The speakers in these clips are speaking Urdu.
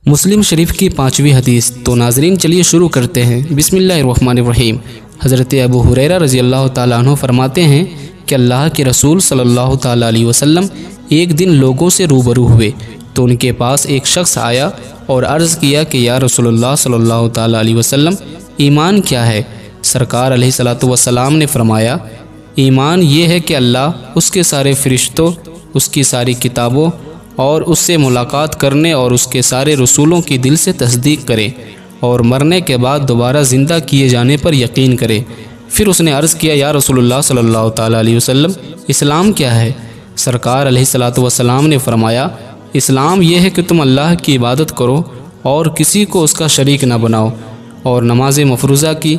مسلم شریف کی 5ویں حدیث۔ تو ناظرین چلیے شروع کرتے ہیں۔ بسم اللہ الرحمن الرحیم۔ حضرت ابو ہریرہ رضی اللہ تعالیٰ عنہ فرماتے ہیں کہ اللہ کے رسول صلی اللہ تعالیٰ علیہ وسلم ایک دن لوگوں سے روبرو ہوئے تو ان کے پاس ایک شخص آیا اور عرض کیا کہ یا رسول اللہ صلی اللہ تعالیٰ علیہ وسلم، ایمان کیا ہے؟ سرکار علیہ الصلوۃ والسلام نے فرمایا، ایمان یہ ہے کہ اللہ، اس کے سارے فرشتوں، اس کی ساری کتابوں اور اس سے ملاقات کرنے اور اس کے سارے رسولوں کی دل سے تصدیق کرے اور مرنے کے بعد دوبارہ زندہ کیے جانے پر یقین کرے۔ پھر اس نے عرض کیا، یا رسول اللہ صلی اللہ تعالیٰ علیہ وسلم، اسلام کیا ہے؟ سرکار علیہ الصلوۃ والسلام نے فرمایا، اسلام یہ ہے کہ تم اللہ کی عبادت کرو اور کسی کو اس کا شریک نہ بناؤ، اور نماز مفروضہ کی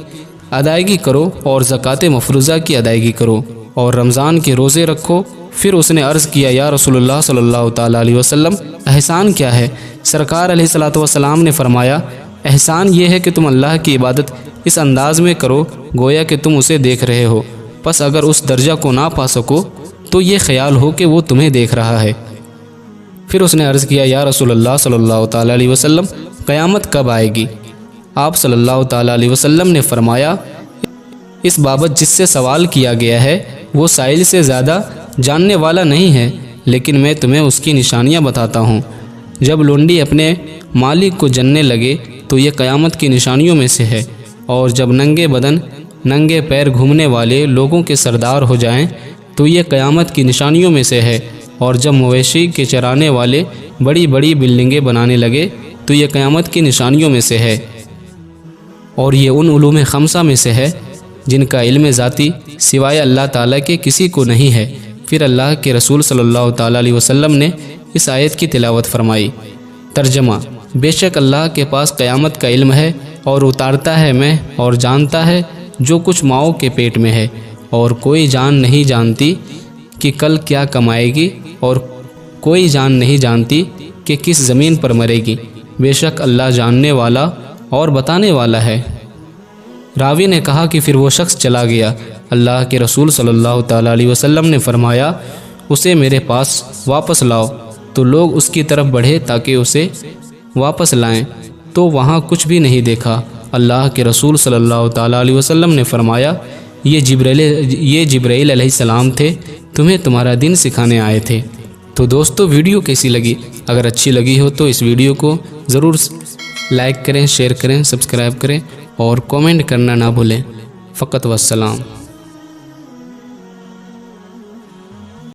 ادائیگی کرو اور زکوٰۃ مفروضہ کی ادائیگی کرو، اور رمضان کے روزے رکھو۔ پھر اس نے عرض کیا، یا رسول اللہ صلی اللہ تعالیٰ علیہ وسلم، احسان کیا ہے؟ سرکار علیہ الصلوۃ والسلام نے فرمایا، احسان یہ ہے کہ تم اللہ کی عبادت اس انداز میں کرو گویا کہ تم اسے دیکھ رہے ہو، پس اگر اس درجہ کو نہ پا سکو تو یہ خیال ہو کہ وہ تمہیں دیکھ رہا ہے۔ پھر اس نے عرض کیا، یا رسول اللہ صلی اللہ تعالیٰ علیہ وسلم، قیامت کب آئے گی؟ آپ صلی اللہ تعالیٰ علیہ وسلم نے فرمایا، اس بابت جس سے سوال کیا گیا ہے وہ سائل سے زیادہ جاننے والا نہیں ہے، لیکن میں تمہیں اس کی نشانیاں بتاتا ہوں۔ جب لونڈی اپنے مالک کو جننے لگے تو یہ قیامت کی نشانیوں میں سے ہے، اور جب ننگے بدن ننگے پیر گھومنے والے لوگوں کے سردار ہو جائیں تو یہ قیامت کی نشانیوں میں سے ہے، اور جب مویشی کے چرانے والے بڑی بڑی بلڈنگیں بنانے لگے تو یہ قیامت کی نشانیوں میں سے ہے، اور یہ ان علوم خمسہ میں سے ہے جن کا علم ذاتی سوائے اللہ تعالیٰ کے کسی کو نہیں ہے۔ پھر اللہ کے رسول صلی اللہ تعالیٰ علیہ وسلم نے اس آیت کی تلاوت فرمائی۔ ترجمہ: بے شک اللہ کے پاس قیامت کا علم ہے اور اتارتا ہے میں اور جانتا ہے جو کچھ ماؤں کے پیٹ میں ہے، اور کوئی جان نہیں جانتی کہ کل کیا کمائے گی، اور کوئی جان نہیں جانتی کہ کس زمین پر مرے گی۔ بے شک اللہ جاننے والا اور بتانے والا ہے۔ راوی نے کہا کہ پھر وہ شخص چلا گیا۔ اللہ کے رسول صلی اللہ تعالیٰ علیہ وسلم نے فرمایا، اسے میرے پاس واپس لاؤ۔ تو لوگ اس کی طرف بڑھے تاکہ اسے واپس لائیں، تو وہاں کچھ بھی نہیں دیکھا۔ اللہ کے رسول صلی اللہ تعالیٰ علیہ وسلم نے فرمایا، یہ جبرائیل علیہ السلام تھے، تمہیں تمہارا دین سکھانے آئے تھے۔ تو دوستو، ویڈیو کیسی لگی؟ اگر اچھی لگی ہو تو اس ویڈیو کو ضرور لائک کریں، شیئر کریں، سبسکرائب کریں اور کومنٹ کرنا نہ بھولیں۔ فقط والسلام۔